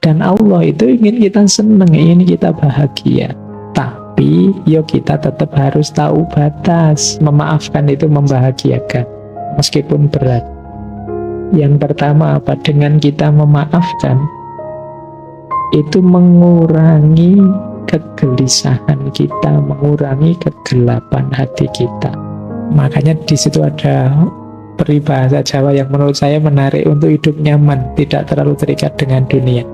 Dan Allah itu ingin kita senang, ingin kita bahagia. Tapi yo kita tetap harus tahu batas. Memaafkan itu membahagiakan, meskipun berat. Yang pertama apa? Dengan kita memaafkan, itu mengurangi kegelisahan kita, mengurangi kegelapan hati kita. Makanya di situ ada peribahasa Jawa yang menurut saya menarik untuk hidup nyaman, tidak terlalu terikat dengan dunia.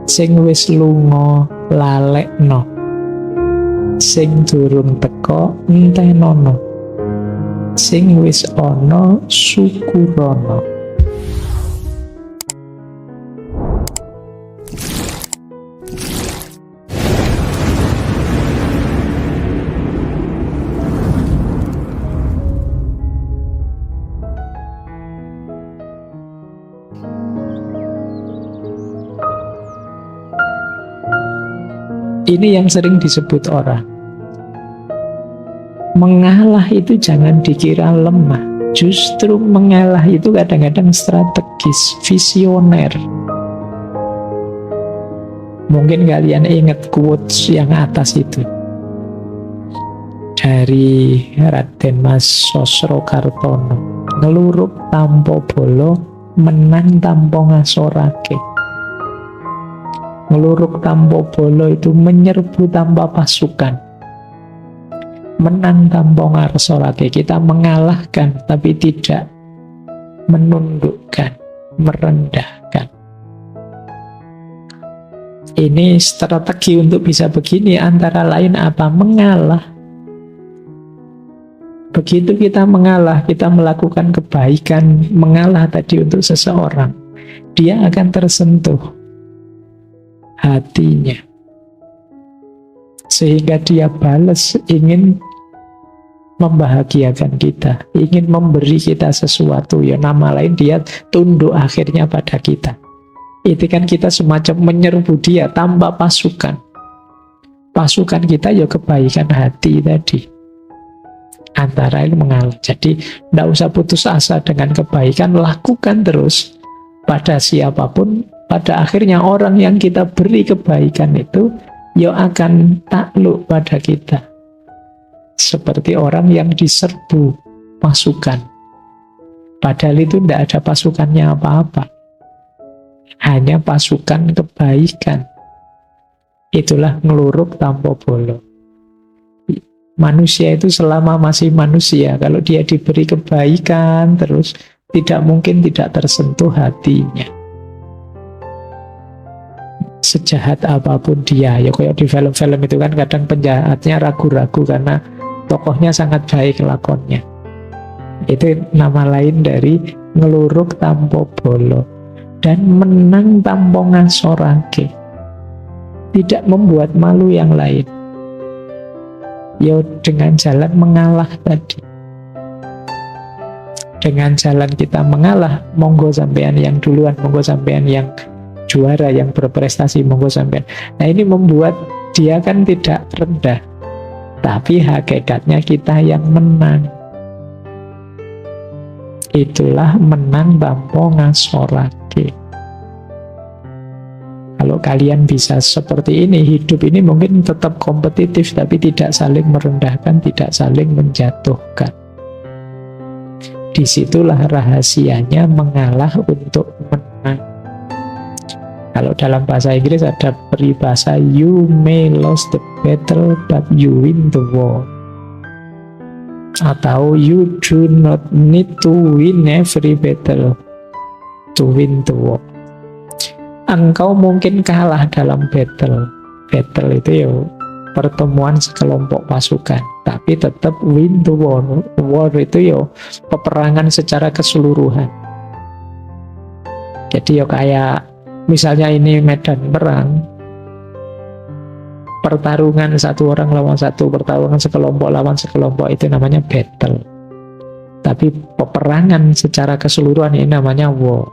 Sing wis lunga lalekno, sing durung teko entenono, sing wis ana syukurono. Ini yang sering disebut orang. Mengalah itu jangan dikira lemah. Justru mengalah itu kadang-kadang strategis, visioner. Mungkin kalian ingat quotes yang atas itu. Dari Raden Mas Sosrokartono. Ngeluruk tampo bolo, menang tampo ngasorake. Ngeluruk tanpa bolo itu menyerbu tanpa pasukan, menang tanpa ngarsorake. Kita mengalahkan tapi tidak menundukkan, merendahkan. Ini strategi untuk bisa begini antara lain apa? Mengalah. Begitu kita mengalah, kita melakukan kebaikan, mengalah tadi untuk seseorang, dia akan tersentuh hatinya, sehingga dia balas, ingin membahagiakan kita, ingin memberi kita sesuatu. Ya nama lain dia tunduk akhirnya pada kita. Itu kan kita semacam menyerbu dia tanpa pasukan. Pasukan kita ya kebaikan hati tadi. Antara ini mengalah. Jadi tidak usah putus asa dengan kebaikan, lakukan terus pada siapapun. Pada akhirnya orang yang kita beri kebaikan itu ya akan takluk pada kita. Seperti orang yang diserbu pasukan. Padahal itu tidak ada pasukannya apa-apa. Hanya pasukan kebaikan. Itulah ngeluruk tanpa bolo. Manusia itu selama masih manusia, kalau dia diberi kebaikan terus, tidak mungkin tidak tersentuh hatinya. Sejahat apapun dia, ya kayak di film-film itu kan kadang penjahatnya ragu-ragu karena tokohnya sangat baik lakonnya. Itu nama lain dari ngeluruk tanpa bolo. Dan menang tanpa ngasorake, tidak membuat malu yang lain. Ya dengan jalan mengalah tadi. Dengan jalan kita mengalah, monggo sampean yang duluan, monggo sampean yang juara, yang berprestasi, monggo sampean. Nah ini membuat dia kan tidak rendah, tapi hakikatnya kita yang menang. Itulah menang tanpa ngasorake. Kalau kalian bisa seperti ini, hidup ini mungkin tetap kompetitif, tapi tidak saling merendahkan, tidak saling menjatuhkan. Disitulah rahasianya mengalah untuk menang. Kalau dalam bahasa Inggris ada peribahasa, you may lose the battle but you win the war. Atau you do not need to win every battle to win the war. Engkau mungkin kalah dalam battle. Battle itu ya pertemuan sekelompok pasukan, tapi tetap win the war. War itu ya peperangan secara keseluruhan. Jadi ya kayak misalnya ini medan perang, pertarungan satu orang lawan satu, pertarungan sekelompok lawan sekelompok, itu namanya battle. Tapi peperangan secara keseluruhan ini namanya war.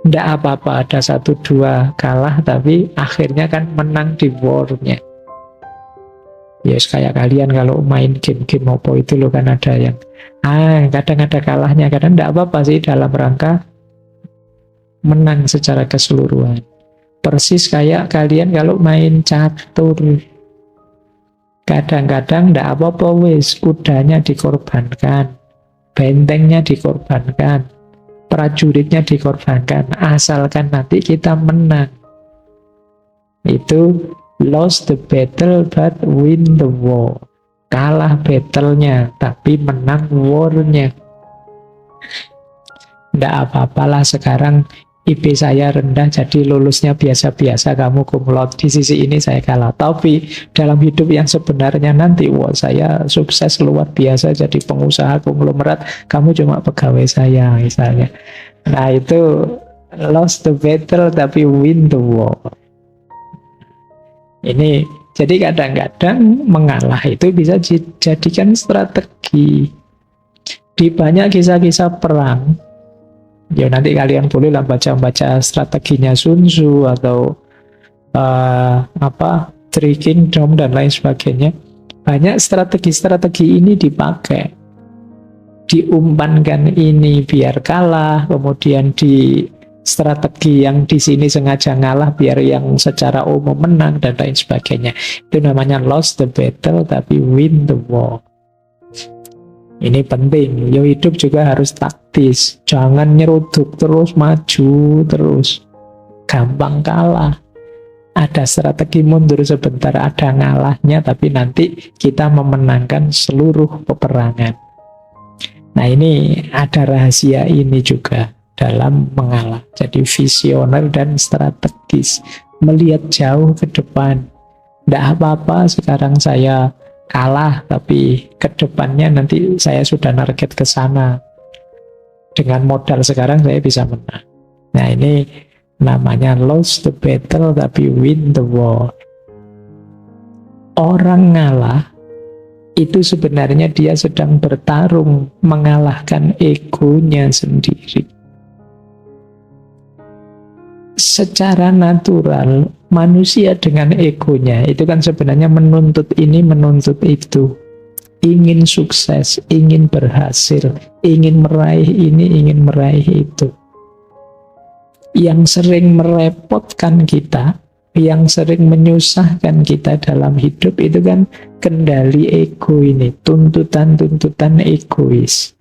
Tidak apa-apa ada 1-2 kalah, tapi akhirnya kan menang di war-nya. Yes, kayak kalian kalau main game-game apa itu loh, kan ada yang kadang ada kalahnya, kadang tidak apa-apa sih, dalam rangka menang secara keseluruhan. Persis kayak kalian kalau main catur. Kadang-kadang ndak apa-apa wis, kudanya dikorbankan, bentengnya dikorbankan, prajuritnya dikorbankan, asalkan nanti kita menang. Itu lost the battle but win the war. Kalah battle-nya tapi menang war-nya. Ndak apa-apalah sekarang IP saya rendah jadi lulusnya biasa-biasa, kamu cum laude, di sisi ini saya kalah. Tapi dalam hidup yang sebenarnya nanti, wah saya sukses luar biasa jadi pengusaha konglomerat, kamu cuma pegawai saya misalnya. Nah itu lost the battle tapi win the war. Ini jadi kadang-kadang mengalah itu bisa dijadikan strategi. Di banyak kisah-kisah perang, ya nanti kalian bolehlah baca-baca strateginya Sun Tzu atau Three Kingdom dan lain sebagainya. Banyak strategi-strategi ini dipakai, diumpankan ini biar kalah, kemudian di strategi yang di sini sengaja ngalah biar yang secara umum menang dan lain sebagainya. Itu namanya lost the battle tapi win the war. Ini penting, yo hidup juga harus taktis. Jangan nyeruduk terus, maju terus. Gampang kalah. Ada strategi mundur sebentar, ada ngalahnya, tapi nanti kita memenangkan seluruh peperangan. Nah ini ada rahasia ini juga dalam mengalah. Jadi visioner dan strategis. Melihat jauh ke depan. Tidak apa-apa sekarang saya kalah, tapi ke depannya nanti saya sudah target ke sana. Dengan modal sekarang saya bisa menang. Nah ini namanya lost the battle tapi win the war. Orang ngalah itu sebenarnya dia sedang bertarung mengalahkan egonya sendiri. Secara natural manusia dengan egonya itu kan sebenarnya menuntut ini, menuntut itu, ingin sukses, ingin berhasil, ingin meraih ini, ingin meraih itu. Yang sering merepotkan kita, yang sering menyusahkan kita dalam hidup itu kan kendali ego ini, tuntutan-tuntutan egois.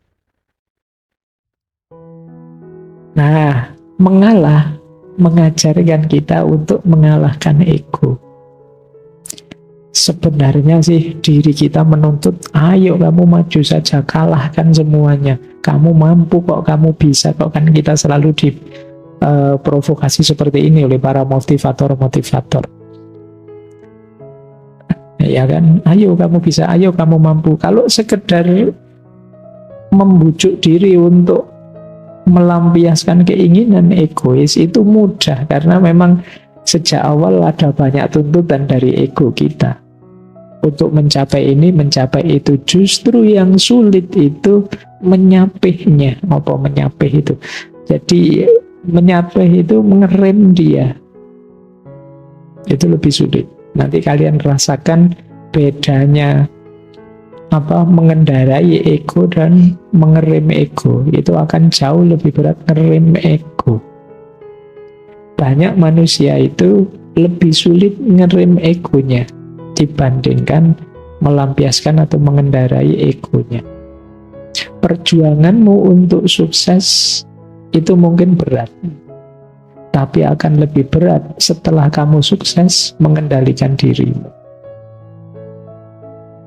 Nah, mengalah mengajarkan kita untuk mengalahkan ego. Sebenarnya sih diri kita menuntut, ayo kamu maju saja, kalahkan semuanya. Kamu mampu kok, kamu bisa kok, kan kita selalu diprovokasi seperti ini oleh para motivator-motivator. Ya kan, ayo kamu bisa, ayo kamu mampu. Kalau sekedar membujuk diri untuk melampiaskan keinginan egois itu mudah, karena memang sejak awal ada banyak tuntutan dari ego kita untuk mencapai ini, mencapai itu. Justru yang sulit itu menyapihnya. Apa menyapih itu? Jadi menyapih itu mengerem dia, itu lebih sulit. Nanti kalian rasakan bedanya mengendarai ego dan mengerem ego. Itu akan jauh lebih berat ngerem ego. Banyak manusia itu lebih sulit ngerem egonya dibandingkan melampiaskan atau mengendarai egonya. Perjuanganmu untuk sukses itu mungkin berat, tapi akan lebih berat setelah kamu sukses mengendalikan dirimu.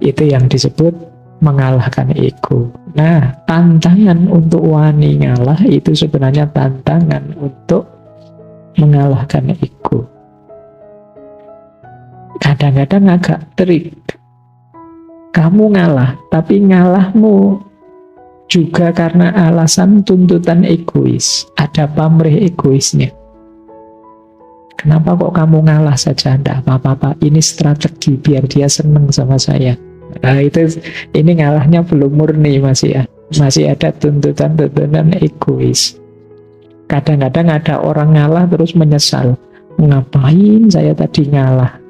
Itu yang disebut mengalahkan ego. Nah, tantangan untuk wani ngalah itu sebenarnya tantangan untuk mengalahkan ego. Kadang-kadang agak trik. Kamu ngalah, tapi ngalahmu juga karena alasan tuntutan egois. Ada pamrih egoisnya. Kenapa kok kamu ngalah saja? Tidak apa-apa, ini strategi biar dia senang sama saya. Nah ini ngalahnya belum murni, masih ada tuntutan-tuntutan egois. Kadang-kadang ada orang ngalah terus menyesal, ngapain saya tadi ngalah,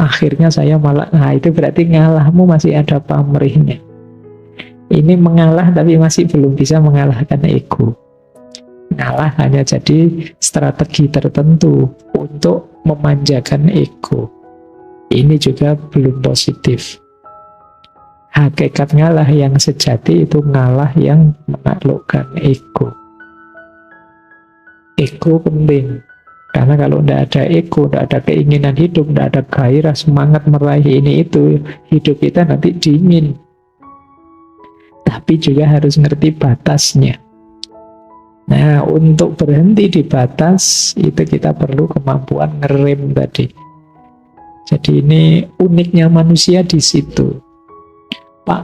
akhirnya saya malah, nah itu berarti ngalahmu masih ada pamrihnya. Ini mengalah tapi masih belum bisa mengalahkan ego. Ngalah hanya jadi strategi tertentu untuk memanjakan ego. Ini juga belum positif. Hakikat ngalah yang sejati itu ngalah yang menaklukkan ego. Ego penting. Karena kalau tidak ada ego, tidak ada keinginan hidup, tidak ada gairah, semangat meraih ini itu, hidup kita nanti dingin. Tapi juga harus ngerti batasnya. Nah, untuk berhenti di batas, itu kita perlu kemampuan ngerem tadi. Jadi ini uniknya manusia di situ. Pak,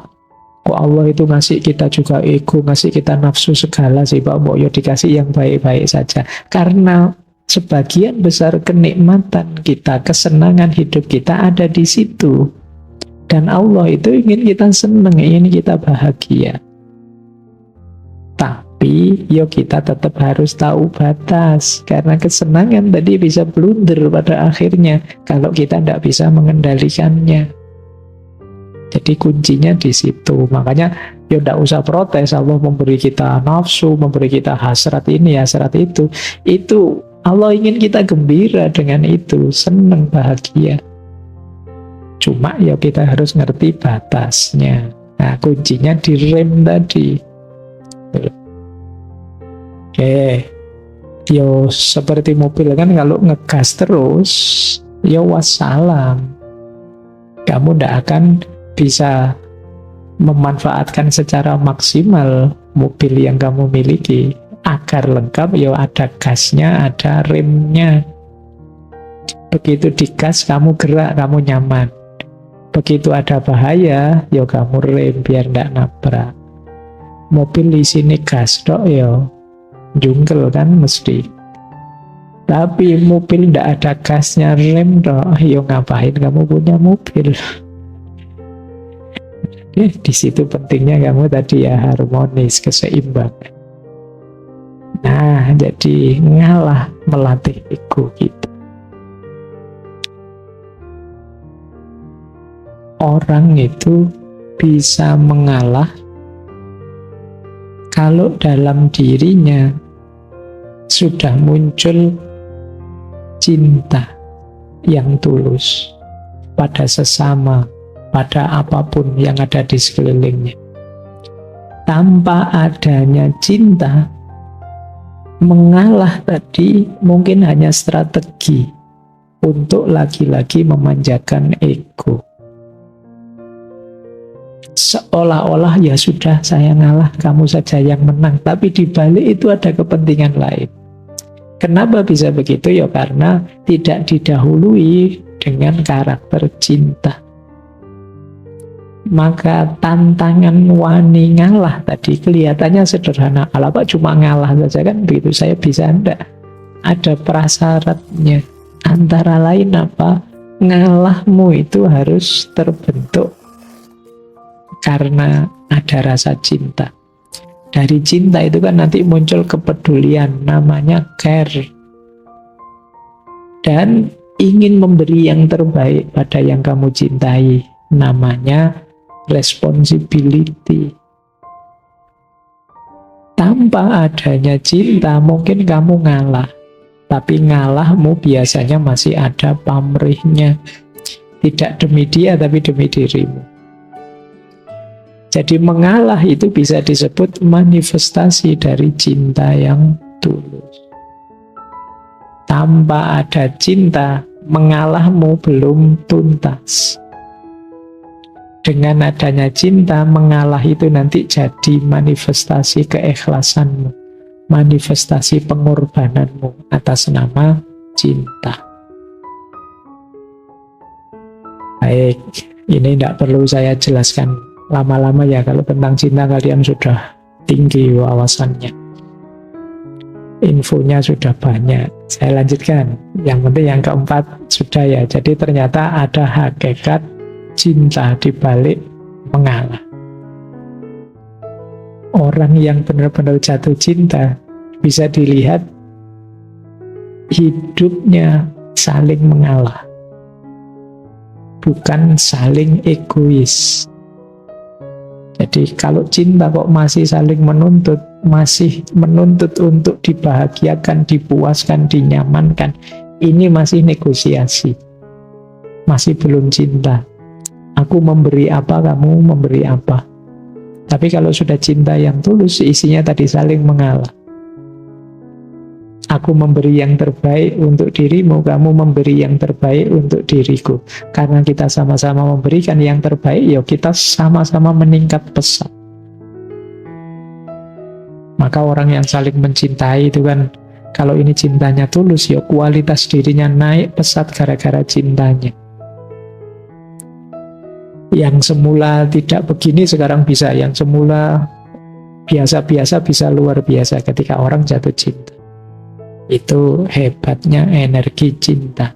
kok Allah itu ngasih kita juga ego, ngasih kita nafsu segala sih Pak, mau ya dikasih yang baik-baik saja. Karena sebagian besar kenikmatan kita, kesenangan hidup kita ada di situ. Dan Allah itu ingin kita senang, ingin kita bahagia. Tapi, yo kita tetap harus tahu batas. Karena kesenangan tadi bisa blunder pada akhirnya kalau kita tidak bisa mengendalikannya. Jadi kuncinya di situ. Makanya ya tidak usah protes. Allah memberi kita nafsu, memberi kita hasrat ini, hasrat itu. Itu Allah ingin kita gembira dengan itu, senang, bahagia. Cuma ya kita harus ngerti batasnya. Nah, kuncinya di rem tadi. Oke. Yo seperti mobil kan kalau ngegas terus, ya wassalam. Kamu tidak akan bisa memanfaatkan secara maksimal mobil yang kamu miliki. Agar lengkap ya ada gasnya, ada remnya. Begitu digas kamu gerak, kamu nyaman. Begitu ada bahaya ya kamu rem biar tidak nabrak. Mobil di sini gas dok ya jungkel kan mesti. Tapi mobil tidak ada gasnya, rem dok, ya ngapain kamu punya mobil? Di situ pentingnya kamu tadi ya harmonis, keseimbangan. Nah, jadi ngalah melatih ego kita. Orang itu bisa mengalah kalau dalam dirinya sudah muncul cinta yang tulus pada sesama, pada apapun yang ada di sekelilingnya. Tanpa adanya cinta, mengalah tadi mungkin hanya strategi untuk lagi-lagi memanjakan ego. Seolah-olah ya sudah saya ngalah, kamu saja yang menang. Tapi di balik itu ada kepentingan lain. Kenapa bisa begitu? Ya karena tidak didahului dengan karakter cinta. Maka tantangan wani ngalah tadi kelihatannya sederhana. Ala Pak cuma ngalah saja kan begitu, saya bisa enggak? Ada prasyaratnya. Antara lain apa? Ngalahmu itu harus terbentuk karena ada rasa cinta. Dari cinta itu kan nanti muncul kepedulian, namanya care. Dan ingin memberi yang terbaik pada yang kamu cintai, namanya responsibility. Tanpa adanya cinta mungkin kamu ngalah, tapi ngalahmu biasanya masih ada pamrihnya. Tidak demi dia tapi demi dirimu. Jadi mengalah itu bisa disebut manifestasi dari cinta yang tulus. Tanpa ada cinta, mengalahmu belum tuntas. Dengan adanya cinta, mengalah itu nanti jadi manifestasi keikhlasanmu, manifestasi pengorbananmu atas nama cinta. Baik, ini tidak perlu saya jelaskan lama-lama ya, kalau tentang cinta kalian sudah tinggi wawasannya. Infonya sudah banyak. Saya lanjutkan. Yang penting yang keempat sudah ya. Jadi ternyata ada hakikat cinta di balik mengalah. Orang yang benar-benar jatuh cinta bisa dilihat hidupnya saling mengalah, bukan saling egois. Jadi kalau cinta kok masih saling menuntut, masih menuntut untuk dibahagiakan, dipuaskan, dinyamankan, ini masih negosiasi. Masih belum cinta. Aku memberi apa, kamu memberi apa. Tapi kalau sudah cinta yang tulus, isinya tadi saling mengalah. Aku memberi yang terbaik untuk dirimu, kamu memberi yang terbaik untuk diriku. Karena kita sama-sama memberikan yang terbaik, ya kita sama-sama meningkat pesat. Maka orang yang saling mencintai itu kan, kalau ini cintanya tulus, ya kualitas dirinya naik pesat gara-gara cintanya. Yang semula tidak begini sekarang bisa, yang semula biasa-biasa bisa luar biasa ketika orang jatuh cinta. Itu hebatnya energi cinta.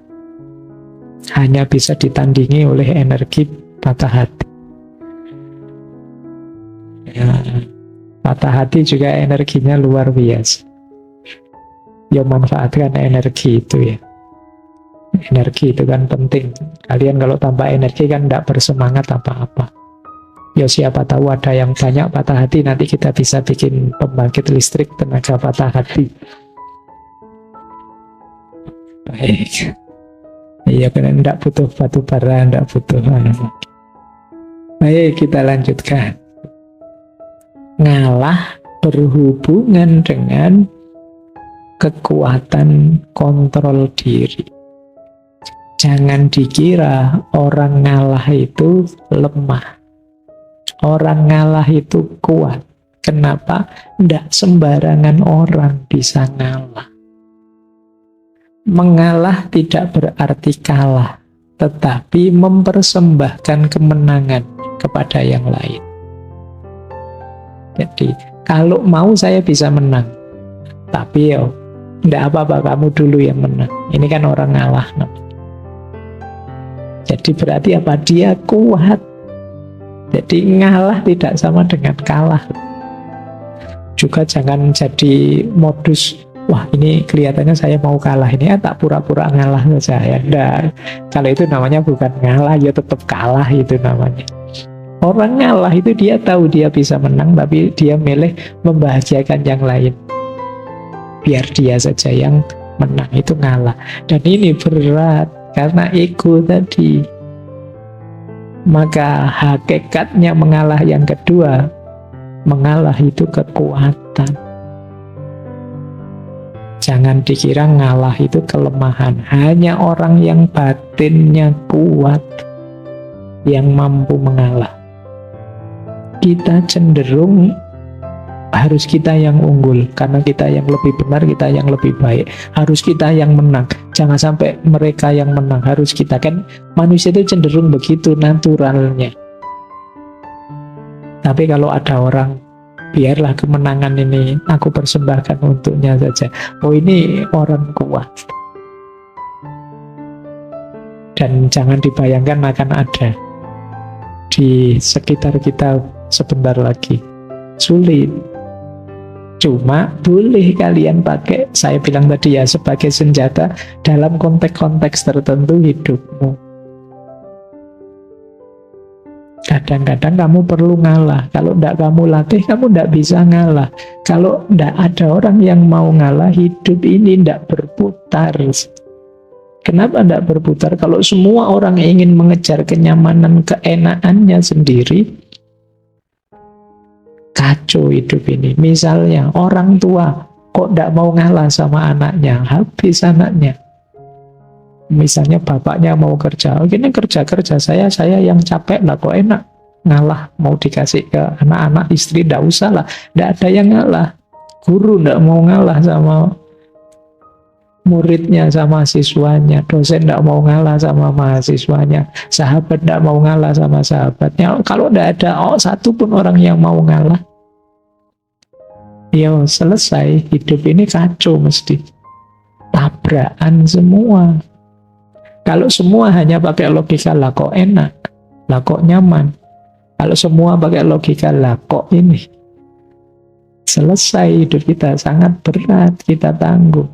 Hanya bisa ditandingi oleh energi patah hati. Ya, patah hati juga energinya luar biasa. Ya manfaatkan energi itu ya. Energi itu kan penting. Kalian kalau tanpa energi kan tidak bersemangat apa-apa. Ya siapa tahu ada yang banyak patah hati, nanti kita bisa bikin pembangkit listrik tenaga patah hati. Baik. Iya karena tidak butuh batu bara, tidak butuh Baik, kita lanjutkan. Ngalah berhubungan dengan kekuatan kontrol diri. Jangan dikira orang ngalah itu lemah. Orang ngalah itu kuat. Kenapa? Tidak sembarangan orang bisa ngalah. Mengalah tidak berarti kalah, tetapi mempersembahkan kemenangan kepada yang lain. Jadi, kalau mau saya bisa menang. Tapi tidak apa-apa, kamu dulu yang menang. Ini kan orang ngalah namanya. Jadi berarti apa? Dia kuat. Jadi ngalah tidak sama dengan kalah. Juga jangan jadi modus, wah ini kelihatannya saya mau kalah, ini tak pura-pura ngalah saja. Nah, kalau itu namanya bukan ngalah, ya tetap kalah itu namanya. Orang ngalah itu dia tahu dia bisa menang, tapi dia milih membahagiakan yang lain. Biar dia saja yang menang, itu ngalah. Dan ini berat. Karena ego tadi. Maka hakikatnya mengalah yang kedua, mengalah itu kekuatan. Jangan dikira ngalah itu kelemahan. Hanya orang yang batinnya kuat yang mampu mengalah. Kita cenderung harus kita yang unggul, karena kita yang lebih benar, kita yang lebih baik. Harus kita yang menang. Jangan sampai mereka yang menang, harus kita. Kan manusia itu cenderung begitu naturalnya. Tapi kalau ada orang, biarlah kemenangan ini aku persembahkan untuknya saja. Oh ini orang kuat. Dan jangan dibayangkan akan ada di sekitar kita sebentar lagi. Sulit. Cuma boleh kalian pakai, saya bilang tadi ya, sebagai senjata dalam konteks-konteks tertentu hidupmu. Kadang-kadang kamu perlu ngalah. Kalau tidak kamu latih, kamu tidak bisa ngalah. Kalau tidak ada orang yang mau ngalah, hidup ini tidak berputar. Kenapa tidak berputar? Kalau semua orang ingin mengejar kenyamanan, keenakannya sendiri, kacau hidup ini. Misalnya orang tua kok tidak mau ngalah sama anaknya, habis anaknya. Misalnya bapaknya mau kerja, ini kerja saya yang capek lah, kok enak ngalah, mau dikasih ke anak-anak, istri tidak usah lah, tidak ada yang ngalah. Guru tidak mau ngalah sama muridnya, sama siswanya. Dosen tidak mau ngalah sama mahasiswanya. Sahabat tidak mau ngalah sama sahabatnya. Kalau tidak ada satu pun orang yang mau ngalah, ya selesai. Hidup ini kacau mesti. Tabrakan semua. Kalau semua hanya pakai logika, lah kok enak, lah kok nyaman. Kalau semua pakai logika, lah kok ini. Selesai hidup kita, sangat berat kita tanggung.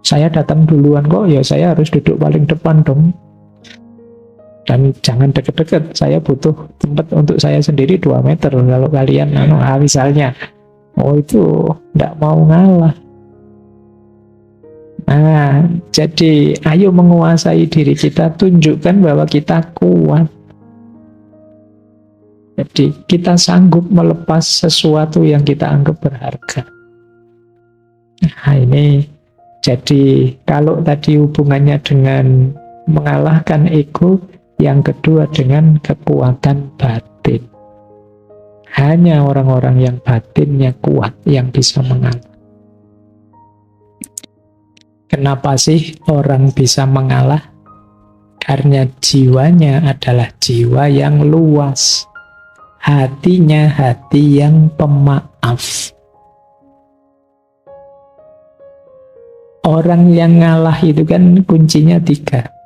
Saya datang duluan kok, ya saya harus duduk paling depan dong. Dan jangan deket-deket, saya butuh tempat untuk saya sendiri 2 meter. Kalau kalian misalnya, oh itu tidak mau ngalah. Nah, jadi ayo menguasai diri kita, tunjukkan bahwa kita kuat. Jadi kita sanggup melepas sesuatu yang kita anggap berharga. Nah ini, jadi kalau tadi hubungannya dengan mengalahkan ego, yang kedua dengan kekuatan batin. Hanya orang-orang yang batinnya kuat yang bisa mengalah. Kenapa sih orang bisa mengalah? Karena jiwanya adalah jiwa yang luas. Hatinya hati yang pemaaf. Orang yang ngalah itu kan kuncinya 3.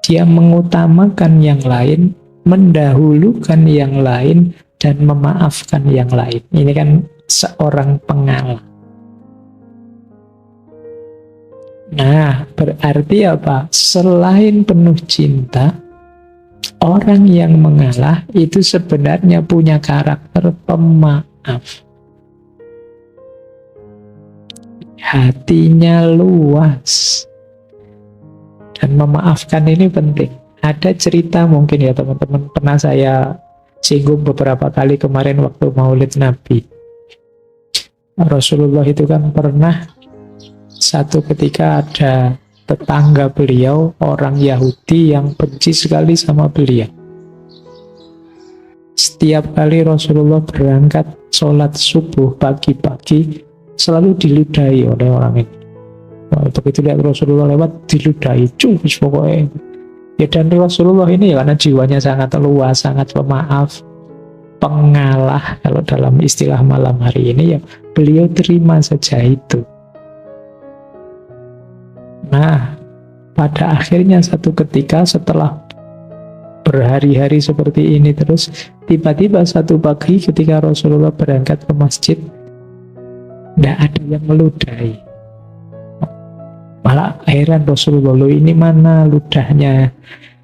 Dia mengutamakan yang lain, mendahulukan yang lain, dan memaafkan yang lain. Ini kan seorang pengalah. Nah, berarti apa? Selain penuh cinta, orang yang mengalah itu sebenarnya punya karakter pemaaf. Hatinya luas. Dan memaafkan ini penting. Ada cerita mungkin ya teman-teman, pernah saya singgung beberapa kali kemarin waktu Maulid Nabi. Rasulullah itu kan pernah satu ketika ada tetangga beliau, orang Yahudi yang benci sekali sama beliau. Setiap kali Rasulullah berangkat sholat subuh pagi-pagi, selalu diludahi oleh orang ini. Begitu lihat Rasulullah lewat, diludahi, cus pokoknya. Ya, dan Rasulullah ini karena jiwanya sangat luas, sangat pemaaf, pengalah, kalau dalam istilah malam hari ini ya, beliau terima saja itu. Nah, pada akhirnya satu ketika setelah berhari-hari seperti ini terus, tiba-tiba satu pagi ketika Rasulullah berangkat ke masjid, tidak ada yang meludahi. Malah heran Rasulullah, loh ini mana ludahnya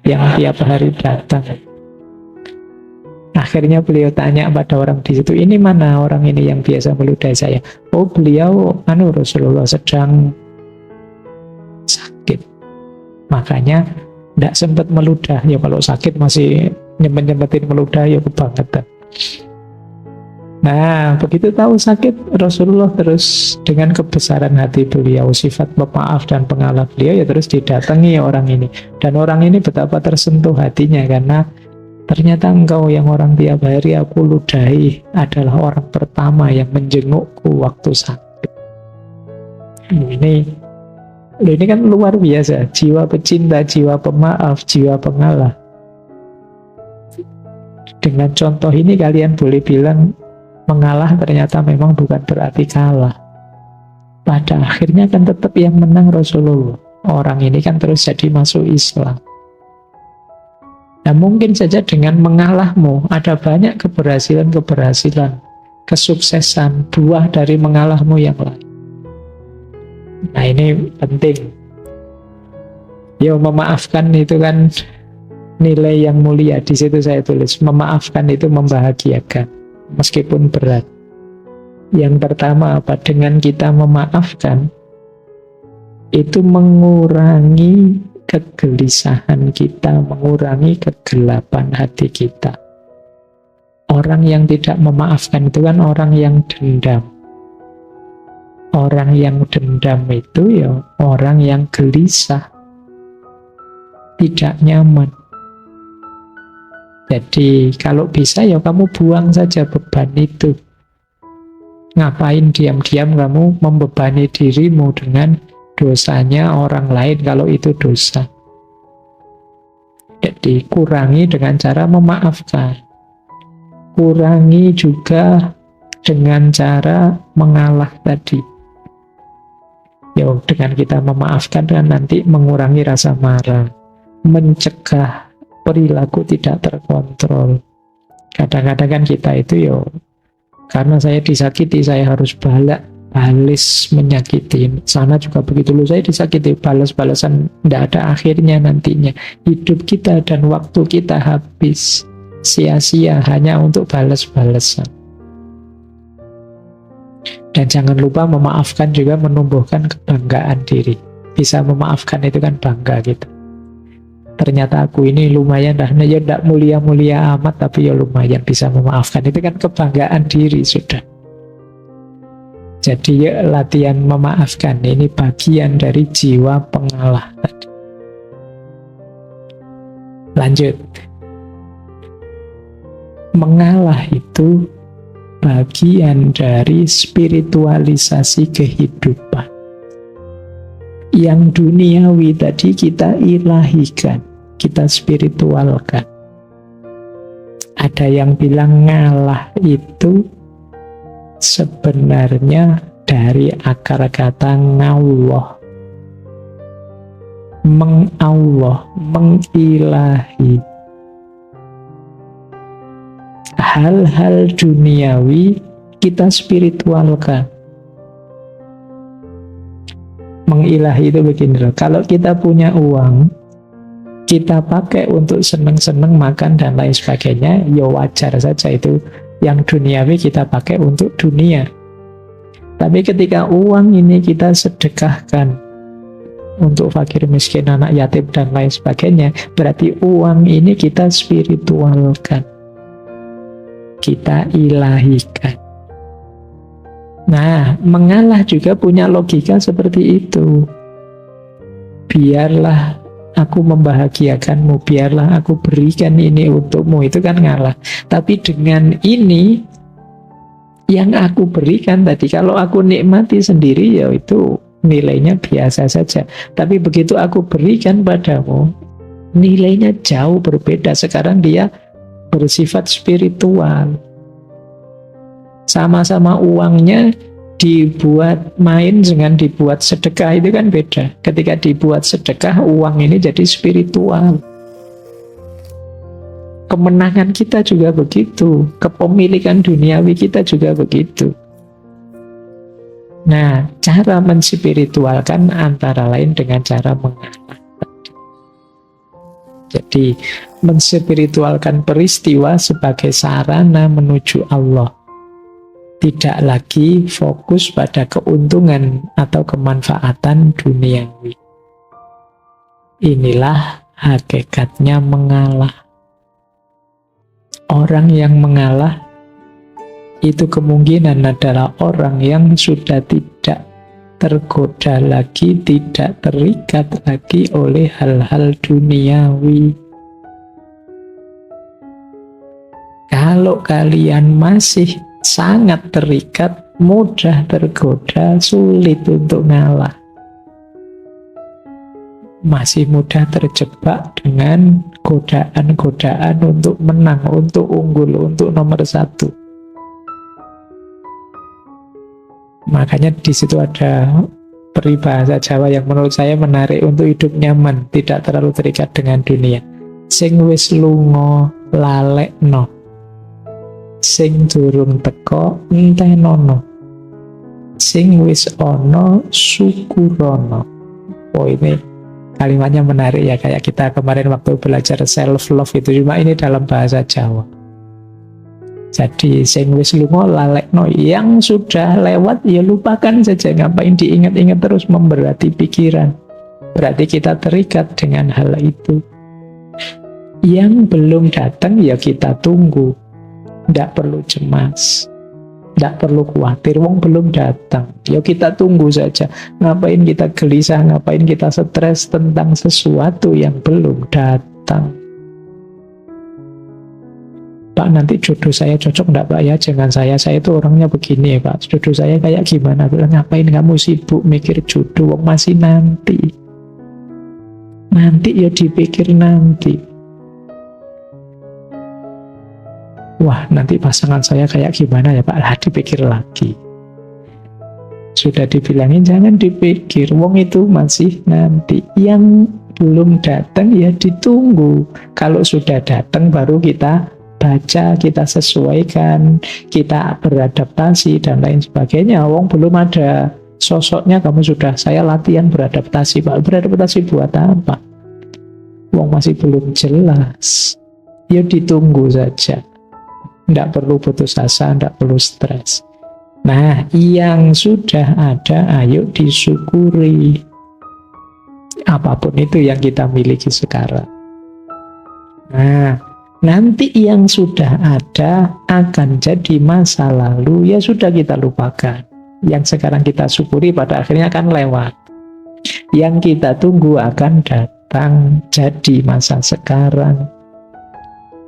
yang tiap hari datang. Akhirnya beliau tanya pada orang di situ, ini mana orang ini yang biasa meludahi saya? Oh beliau, Rasulullah sedang sakit, makanya tidak sempat meludah. Ya kalau sakit masih nyempet-nyempetin meludah, ya kebangetan. Nah, begitu tahu sakit, Rasulullah terus dengan kebesaran hati beliau, sifat pemaaf dan pengalah beliau, ya terus didatangi orang ini. Dan orang ini betapa tersentuh hatinya, karena ternyata engkau yang orang tiap hari aku ludahi adalah orang pertama yang menjengukku waktu sakit. Ini kan luar biasa, jiwa pecinta, jiwa pemaaf, jiwa pengalah. Dengan contoh ini kalian boleh bilang mengalah ternyata memang bukan berarti kalah. Pada akhirnya kan tetap yang menang Rasulullah. Orang ini kan terus jadi masuk Islam. Nah mungkin saja dengan mengalahmu ada banyak keberhasilan, kesuksesan, buah dari mengalahmu yang lain. Nah ini penting. Ya, memaafkan itu kan nilai yang mulia. Di situ saya tulis, memaafkan itu membahagiakan, meskipun berat. Yang pertama apa? Dengan kita memaafkan, itu mengurangi kegelisahan kita, mengurangi kegelapan hati kita. Orang yang tidak memaafkan itu kan orang yang dendam. Orang yang dendam itu ya orang yang gelisah, tidak nyaman. Jadi kalau bisa ya kamu buang saja beban itu. Ngapain diam-diam kamu membebani dirimu dengan dosanya orang lain kalau itu dosa. Jadi kurangi dengan cara memaafkan. Kurangi juga dengan cara mengalah tadi. Ya, dengan kita memaafkan kan nanti mengurangi rasa marah, mencegah perilaku tidak terkontrol. Kadang-kadang kan kita itu karena saya disakiti saya harus balas menyakiti, sana juga begitu, loh saya disakiti, balas-balasan tidak ada akhirnya nantinya. Hidup kita dan waktu kita habis sia-sia hanya untuk balas-balasan. Dan jangan lupa memaafkan juga menumbuhkan kebanggaan diri. Bisa memaafkan itu kan bangga gitu. Ternyata aku ini lumayan dah, ya tidak mulia-mulia amat, tapi ya lumayan bisa memaafkan. Itu kan kebanggaan diri sudah. Jadi ya, latihan memaafkan ini bagian dari jiwa pengalah tadi. Lanjut. Mengalah itu bagian dari spiritualisasi kehidupan. Yang duniawi tadi kita ilahikan, kita spiritualkan. Ada yang bilang ngalah itu sebenarnya dari akar kata ngawah, mengallah, mengilahi. Hal-hal duniawi kita spiritualkan. Mengilahi itu begini loh, kalau kita punya uang, kita pakai untuk seneng-seneng makan dan lain sebagainya, ya wajar saja itu. Yang duniawi kita pakai untuk dunia. Tapi ketika uang ini kita sedekahkan untuk fakir miskin, anak yatim dan lain sebagainya, berarti uang ini kita spiritualkan, kita ilahikan. Nah, mengalah juga punya logika seperti itu. Biarlah aku membahagiakanmu, biarlah aku berikan ini untukmu, itu kan ngalah. Tapi dengan ini yang aku berikan tadi, kalau aku nikmati sendiri ya itu nilainya biasa saja. Tapi begitu aku berikan padamu, nilainya jauh berbeda. Sekarang dia bersifat spiritual. Sama-sama uangnya dibuat main dengan dibuat sedekah itu kan beda. Ketika dibuat sedekah, uang ini jadi spiritual. Kemenangan kita juga begitu, kepemilikan duniawi kita juga begitu. Nah, cara menspiritualkan antara lain dengan cara mengalah. Jadi, menspiritualkan peristiwa sebagai sarana menuju Allah. Tidak lagi fokus pada keuntungan atau kemanfaatan duniawi. Inilah hakikatnya mengalah. Orang yang mengalah itu kemungkinan adalah orang yang sudah tidak tergoda lagi, tidak terikat lagi oleh hal-hal duniawi. Kalau kalian masih sangat terikat, mudah tergoda, sulit untuk ngalah. Masih mudah terjebak dengan godaan-godaan untuk menang, untuk unggul, untuk nomor satu. Makanya di situ ada peribahasa Jawa yang menurut saya menarik untuk hidup nyaman, tidak terlalu terikat dengan dunia. Sing wis lunga lalekno, sing durung teko entenono, sing wis ono syukurono. Oh, ini kalimatnya menarik ya, kayak kita kemarin waktu belajar self love itu, cuma ini dalam bahasa Jawa. Jadi sing wis lunga lalekno, yang sudah lewat ya lupakan saja, ngapain diingat-ingat terus, memberati pikiran. Berarti kita terikat dengan hal itu. Yang belum datang ya kita tunggu. Tidak perlu cemas, tidak perlu khawatir, wong belum datang, ya kita tunggu saja. Ngapain kita gelisah, ngapain kita stres tentang sesuatu yang belum datang. Pak, nanti jodoh saya cocok enggak Pak ya? Jangan saya itu orangnya begini Pak, jodoh saya kayak gimana? Ngapain kamu sibuk mikir jodoh, wong masih nanti ya dipikir nanti. Wah, nanti pasangan saya kayak gimana ya Pak? Lah, dipikir lagi. Sudah dibilangin jangan dipikir, wong itu masih nanti. Yang belum datang ya ditunggu. Kalau sudah datang baru kita baca, kita sesuaikan, kita beradaptasi dan lain sebagainya. Wong belum ada sosoknya kamu sudah, saya latihan beradaptasi. Pak, beradaptasi buat apa? Wong masih belum jelas. Ya ditunggu saja. Tidak perlu putus asa, tidak perlu stres. Nah, yang sudah ada, ayo disyukuri. Apapun itu yang kita miliki sekarang. Nah, nanti yang sudah ada akan jadi masa lalu, ya sudah kita lupakan. Yang sekarang kita syukuri pada akhirnya akan lewat. Yang kita tunggu akan datang jadi masa sekarang.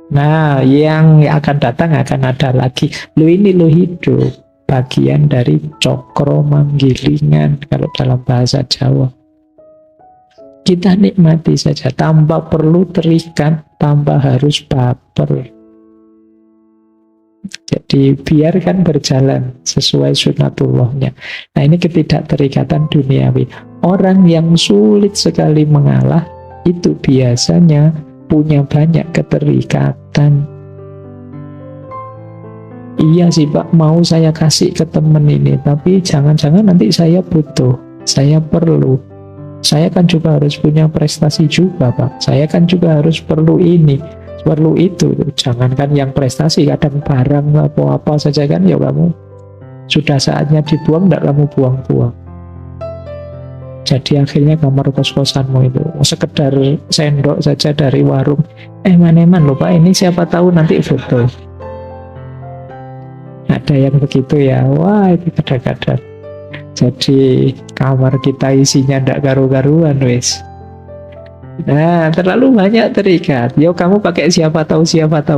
Nah, yang akan datang akan ada lagi. Lo ini lo hidup. Bagian dari cokro manggilingan kalau dalam bahasa Jawa. Kita nikmati saja, tanpa perlu terikat, tanpa harus baper. Jadi biarkan berjalan sesuai sunatullahnya. Nah, ini ketidakterikatan duniawi. Orang yang sulit sekali mengalah itu biasanya punya banyak keterikatan. Iya sih Pak, mau saya kasih ke temen ini, tapi jangan-jangan nanti saya butuh, saya perlu. Saya kan juga harus punya prestasi juga Pak. Saya kan juga harus perlu ini, perlu itu. Jangankan yang prestasi, kadang barang apa saja kan ya kamu sudah saatnya dibuang, tidak kamu buang-buang. Jadi akhirnya kamar kos-kosanmu itu sekedar sendok saja dari warung. Man lupa ini siapa tahu nanti foto. Ada yang begitu ya, wah itu kadang-kadang. Jadi kamar kita isinya ndak garu-garuan wis. Nah, terlalu banyak terikat. Yo kamu pakai siapa tahu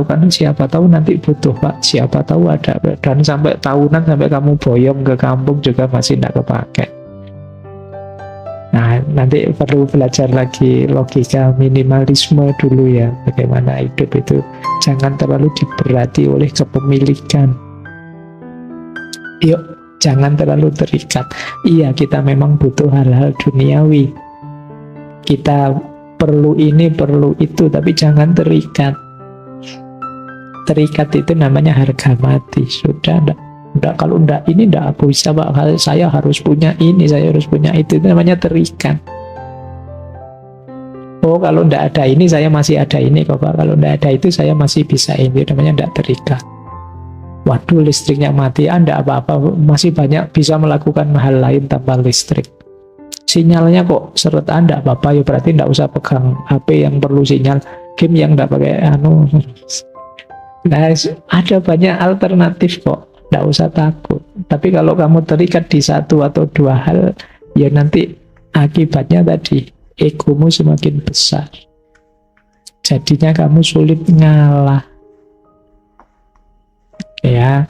kan, siapa tahu nanti butuh Pak, siapa tahu ada, dan sampai tahunan sampai kamu boyong ke kampung juga masih ndak kepake. Nah, nanti perlu belajar lagi logika minimalisme dulu ya, bagaimana hidup itu jangan terlalu diberati oleh kepemilikan. Yuk, jangan terlalu terikat. Iya, kita memang butuh hal-hal duniawi. Kita perlu ini, perlu itu, tapi jangan terikat. Terikat itu namanya harga mati. Sudah, enggak, kalau enggak ini enggak aku bisa Pak. Saya harus punya ini, saya harus punya itu namanya terikat. Oh, kalau enggak ada ini, saya masih ada ini kok Pak. Kalau enggak ada itu, saya masih bisa ini. Namanya enggak terikat. Waduh, listriknya mati, enggak apa-apa, masih banyak bisa melakukan hal lain tanpa listrik. Sinyalnya kok seret, enggak apa-apa, ya berarti enggak usah pegang HP yang perlu sinyal, game yang enggak pakai Nah, ada banyak alternatif kok, enggak usah takut. Tapi kalau kamu terikat di satu atau dua hal, ya nanti akibatnya tadi, egomu semakin besar. Jadinya kamu sulit ngalah. Ya,